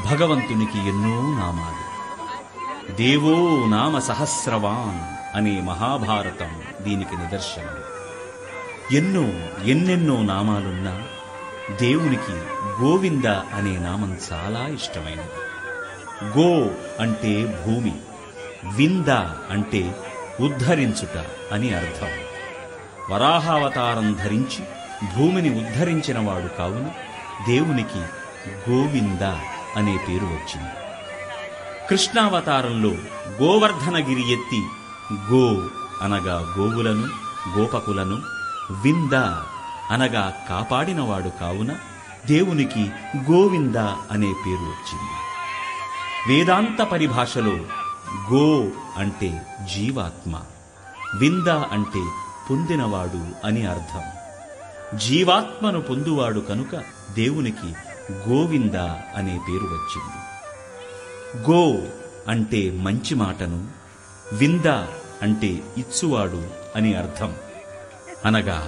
భగవంతునికి ఎన్నో నామాలు. దేవో నామ సహస్రవాన్ అనే మహాభారతం దీనికి నిదర్శనం. ఎన్నెన్నో నామాలున్నా దేవునికి గోవింద అనే నామం చాలా ఇష్టమైనది. గో అంటే భూమి, వింద అంటే ఉద్ధరించుట అని అర్థం. వరాహావతారం ధరించి భూమిని ఉద్ధరించినవాడు కావున దేవునికి గోవింద అనే పేరు వచ్చింది. కృష్ణావతారంలో గోవర్ధనగిరి ఎత్తి గో అనగా గోవులను గోపకులను, వింద అనగా కాపాడినవాడు కావున దేవునికి గోవింద అనే పేరు వచ్చింది. వేదాంత పరిభాషలో గో అంటే జీవాత్మ, వింద అంటే పొందినవాడు అని అర్థం. జీవాత్మను పొందువాడు కనుక దేవునికి గోవింద అనే పేరు వచ్చింది. గో అంటే మంచి మాటను, వింద అంటే ఇచ్చువాడు అని అర్థం. అనగా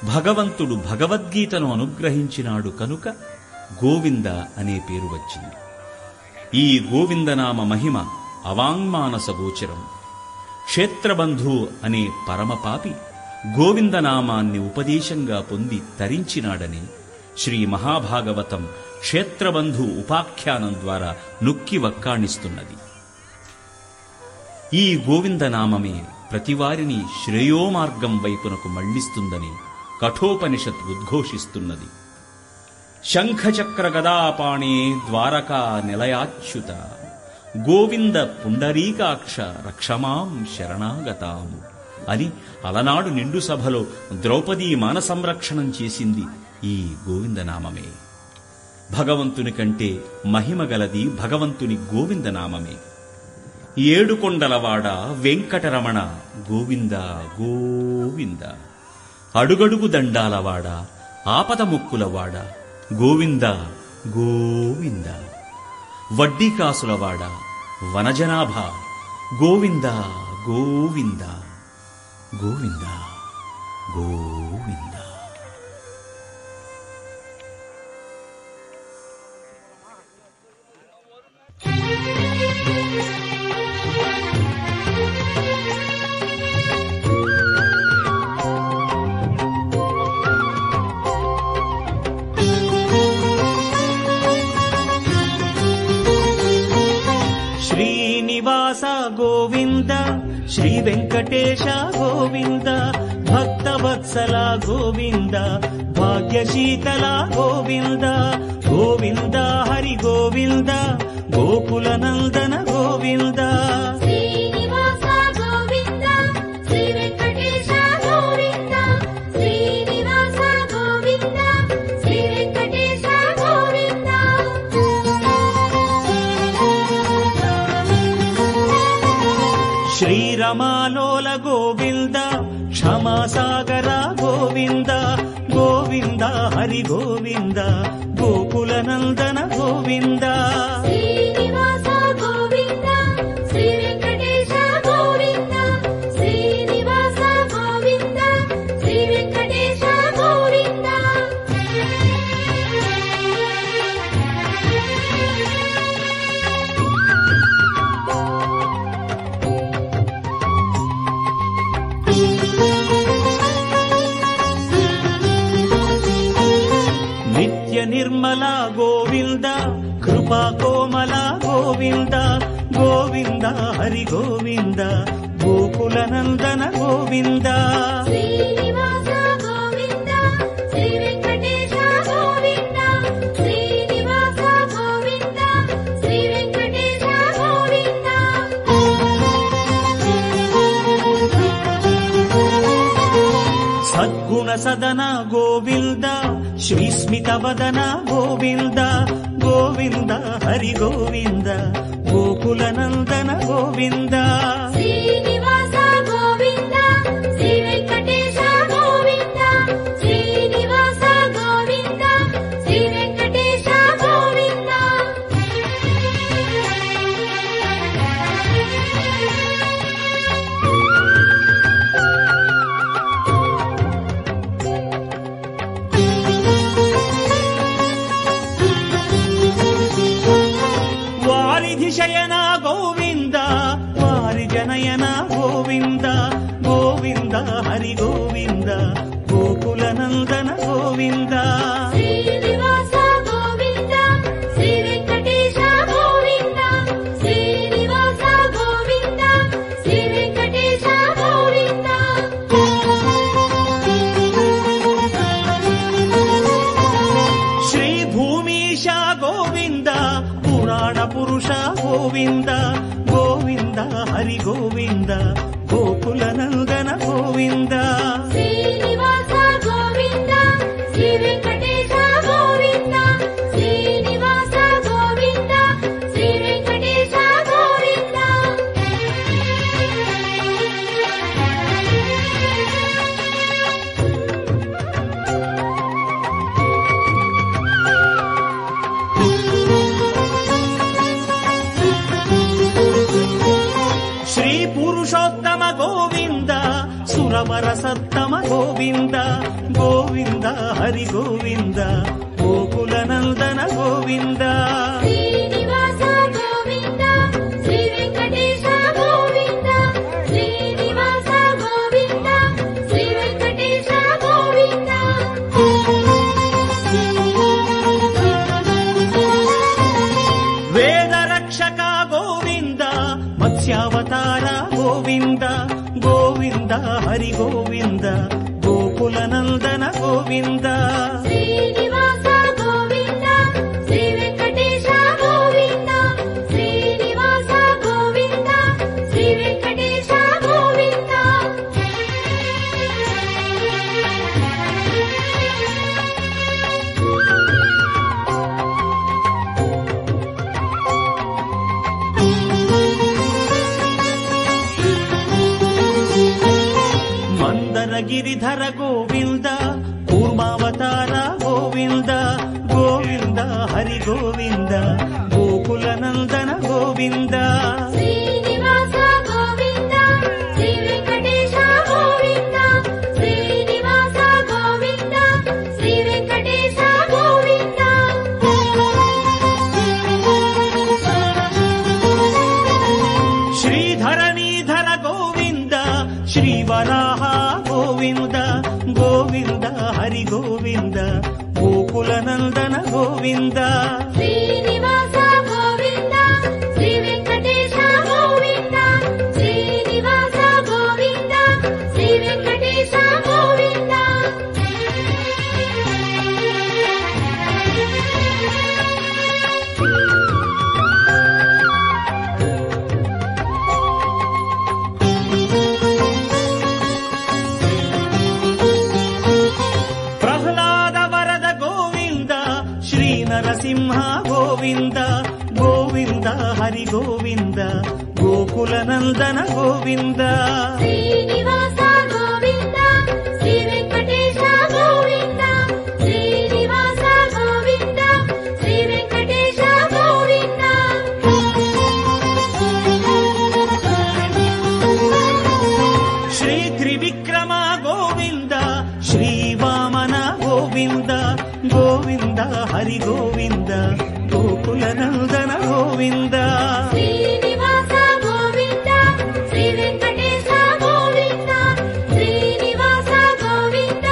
భగవంతుడు భగవద్గీతను అనుగ్రహించినాడు కనుక గోవింద అనే పేరు వచ్చింది. ఈ గోవిందనామ మహిమ అవాంగ్మానస గోచరం. క్షేత్రబంధు అనే పరమపాపి గోవిందనామాన్ని ఉపదేశంగా పొంది తరించినాడని శ్రీ మహాభాగవతం క్షేత్రబంధు ఉపాఖ్యానం ద్వారా నొక్కి వక్కాణిస్తున్నది. ఈ గోవిందనామమే ప్రతివారిని శ్రేయోమార్గం వైపునకు మళ్లిస్తుందని కఠోపనిషత్ ఉద్ఘోషిస్తున్నది. శంఖచక్ర గదాపాణే ద్వారకా నిలయాచ్యుత గోవింద పుండరీకాక్ష రక్షమాం శరణాగతాం అని అలనాడు నిండు సభలో ద్రౌపదీ మాన సంరక్షణం చేసింది ఈ గోవిందనామమే. భగవంతుని కంటే మహిమగలది భగవంతుని గోవిందనామమే. ఏడుకొండలవాడ వెంకటరమణ గోవింద గోవింద, అడుగడుగు దండాలవాడ ఆపద ముక్కులవాడ గోవింద గోవింద, వడ్డీ కాసులవాడ వనజనాభ గోవింద గోవింద గోవింద గోవింద. శ్రీనివాస గోవింద, శ్రీ వెంకటేశ గోవింద, భక్తవత్సల గోవింద, భాగ్యశీతల గోవింద, గోవింద హరి గోవింద, గోకుల నందన గోవింద. శ్రీనివాస గోవింద, శ్రీ వెంకటేశ గోవింద, శ్రీనివాస గోవింద, శ్రీ వెంకటేశ గోవింద. శ్రీరమాలోల గోవింద, క్షమాసాగర గోవింద, గోవింద హరి గోవింద, గోకుల నందన గోవింద. శ్రీనివాస గోవింద, శ్రీ వెంకటేశ గోవింద, శ్రీనివాస గోవింద, శ్రీ వెంకటేశ గోవింద. నిత్య నిర్మల గోవింద, కృపా కోమల గోవింద, గోవింద హరి గోవింద, గోకుల నందన గోవింద. శ్రీనివాస గోవింద, శ్రీ వెంకటేశ గోవింద, శ్రీనివాస గోవింద, శ్రీ వెంకటేశ గోవింద. సద్గుణ సదన గోవింద, శ్రీస్మిత వదన గోవింద, గోవింద హరి గోవింద, గోకుల నందన గోవింద. శ్రీనివాస గోవింద, శ్రీ వెంకటేశ గోవింద, శ్రీనివాస గోవింద, శ్రీ వెంకటేశ గోవింద. నయన గోవింద గోవింద హరి గోవింద గోకుల నందన గోవింద శ్రీనివాస గోవింద శ్రీ వెంకటేశ గోవింద శ్రీనివాస గోవింద శ్రీ వెంకటేశ గోవింద శ్రీ భూమీశ గోవింద పురాణ పురుష గోవింద గోవింద హరి గోవింద గోకుల నందన గోవింద శ్రీనివాస గోవింద శ్రీ వెంకటేశ గోవింద శ్రీనివాస గోవింద శ్రీ వెంకటేశ గోవింద శ్రీ పురుషోత్తమ గోవింద సురవర సత్తమ గోవింద గోవింద హరి గోవింద గోకుల నందన గోవింద శ్రీనివాస గోవింద శ్రీ వెంకటేశ గోవింద శ్రీనివాస గోవింద శ్రీ వెంకటేశ గోవింద వేద రక్షక గోవింద మత్స్యావతార గోవింద గోవింద హరి గోవింద గోకుల నందన గోవింద శ్రీనివాస గోవింద శ్రీ వెంకటేశ గోవింద శ్రీనివాస గోవింద శ్రీ వెంకటేశ గోవింద మందర గిరిధర గోవింద కూర్మావతార గోవింద గోవింద హరి గోవింద గోకుల నందన గోవింద శ్రీనివాస గోవింద శ్రీ వెంకటేశ గోవింద శ్రీనివాస గోవింద శ్రీ వెంకటేశ గోవింద శ్రీధరణీధర గోవింద శ్రీవరాహ గోవింద గోవింద హరి గోవింద గోకుల నందన గోవింద శ్రీనివాస గోవింద శ్రీ వెంకటేశ గోవింద శ్రీనివాస గోవింద శ్రీ వెంకటేశ గోవింద ప్రహ్లాద వరద గోవింద శ్రీ నరసింహ గోవింద గోవింద హరి గోవింద గోకుల నందన గోవింద శ్రీనివాస గోవింద శ్రీ వెంకటేశ గోవింద శ్రీనివాస గోవింద శ్రీ వెంకటేశ గోవింద శ్రీ త్రివిక్రమ గోవింద శ్రీ వామన గోవింద గోవింద హరి గోవింద గోకుల నందన గోవింద శ్రీనివాస గోవింద శ్రీ వెంకటేశ గోవింద శ్రీనివాస గోవింద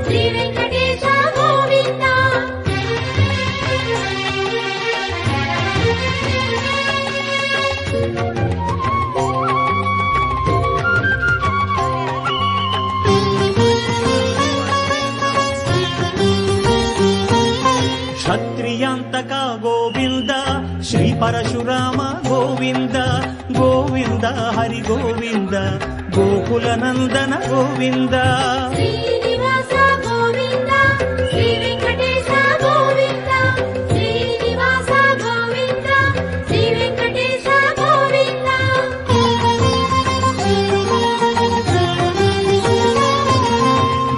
శ్రీ వెంకటేశ గోవింద క్షత్రియాంతక గోవింద శ్రీ పరశురామ గోవింద గోవింద హరి గోవింద గోకుల నందన గోవింద శ్రీనివాస గోవింద శ్రీ వెంకటేశ గోవింద శ్రీనివాస గోవింద శ్రీ వెంకటేశ గోవింద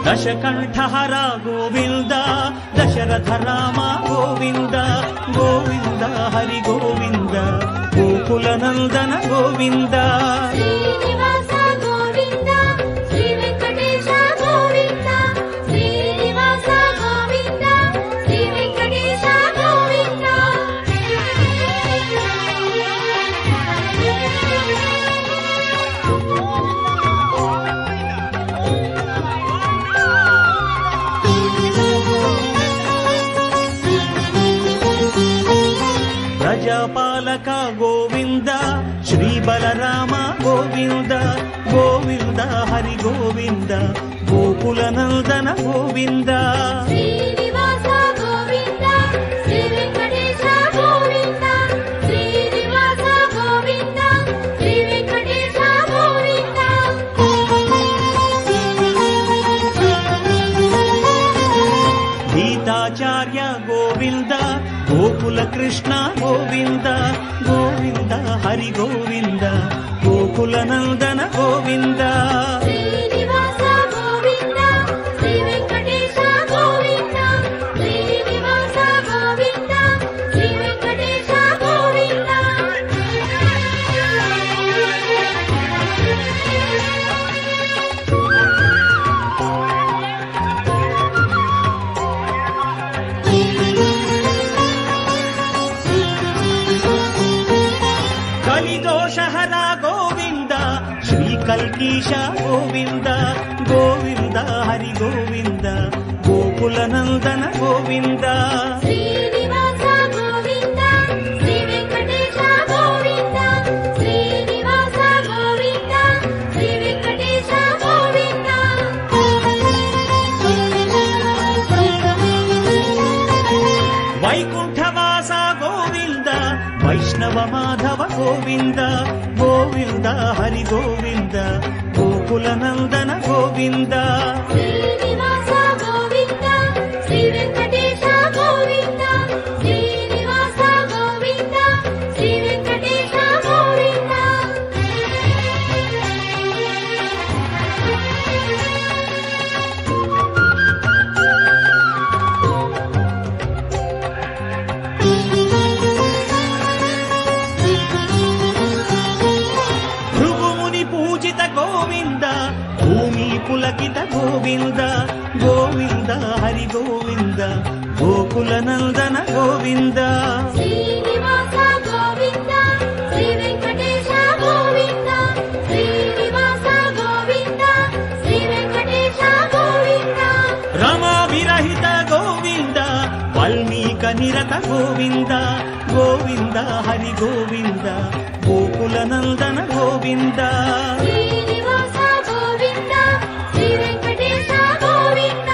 దశకంఠహర గోవింద దశరథ రామ గోవింద గోవింద హరి గోవింద గోకుల నందన గోవింద శ్రీనివాస గోవింద శ్రీ వెంకటేశ గోవింద శ్రీనివాస గోవింద శ్రీ వెంకటేశ గోవింద బాలక గోవింద శ్రీ బలరామ గోవింద గోవింద హరి గోవింద గోకుల నందన గోవింద శ్రీనివాస గోవింద శ్రీ వెంకటేశ గోవింద శ్రీనివాస గోవింద శ్రీ వెంకటేశ గోవింద గీతాచార్య గోవింద గోకుల కృష్ణ గోవింద గోవింద హరి గోవింద గోకుల నందన గోవింద శ్రీనివాస గోవింద శ్రీ వెంకటేశ గోవింద శ్రీనివాస గోవింద శ్రీ వెంకటేశ గోవింద కలిదోషహర గోవింద శ్రీ కల్కీశ గోవింద గోవింద హరి గోవింద గోకుల నందన గోవింద శ్రీనివాస గోవింద శ్రీ వెంకటేశ గోవింద శ్రీనివాస గోవింద శ్రీ వెంకటేశ గోవింద వైకుంఠవాస గోవింద వైష్ణవ మాధవ గోవింద గోవింద హరి గోవింద గోకుల నందన గోవింద శ్రీనివాస గోవింద శ్రీ వెంకటేశ గోవింద శ్రీనివాస గోవింద శ్రీ వెంకటేశ గోవింద భృగుముని పూజిత గోవింద భూమి పులకిత గోవింద గోవింద హరి గోవింద గోకుల నందన గోవింద శ్రీనివాస గోవింద శ్రీ వెంకటేశ గోవింద శ్రీనివాస గోవింద శ్రీ వెంకటేశ గోవింద రమా విరహిత గోవింద వాల్మీక నిరత గోవింద గోవింద హరి గోవింద గోకుల నందన గోవింద శ్రీనివాస గోవింద శ్రీ వెంకటేశ గోవింద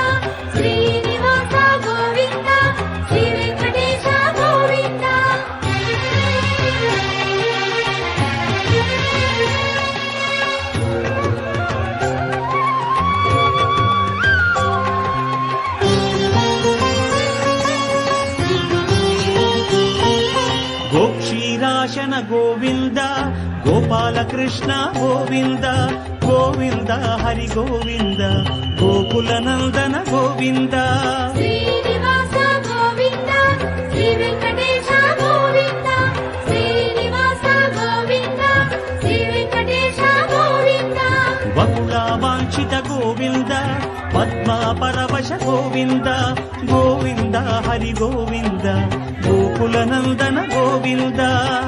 శ్రీనివాస గోవింద శ్రీ వెంకటేశ గోవింద గోక్షీరాశన గోవింద గోపాలకృష్ణ గోవింద గోవింద హరి గోవింద గోకుల నందన గోవింద శ్రీనివాస గోవింద శ్రీ వెంకటేశ గోవింద శ్రీనివాస గోవింద శ్రీ వెంకటేశ గోవింద బహుళా వాంఛిత గోవింద పద్మా పరవశ గోవింద గోవింద హరి గోవింద గోకుల నందన గోవింద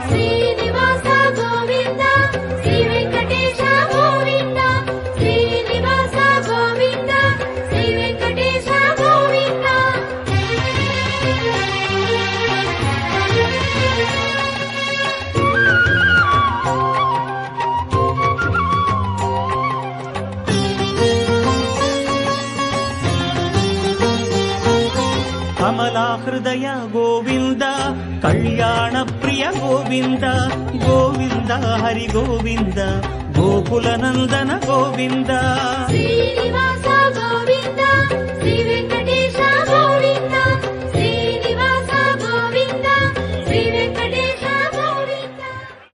శ్రీనివాస గోవింద శ్రీ వెంకటేశ గోవింద శ్రీనివాస గోవింద శ్రీ వెంకటేశ గోవింద కమలా హృదయ గోవింద కళ్యాణ ప్రియ గోవింద గోవింద హరి గోవింద గోకుల నందన గోవింద శ్రీనివాస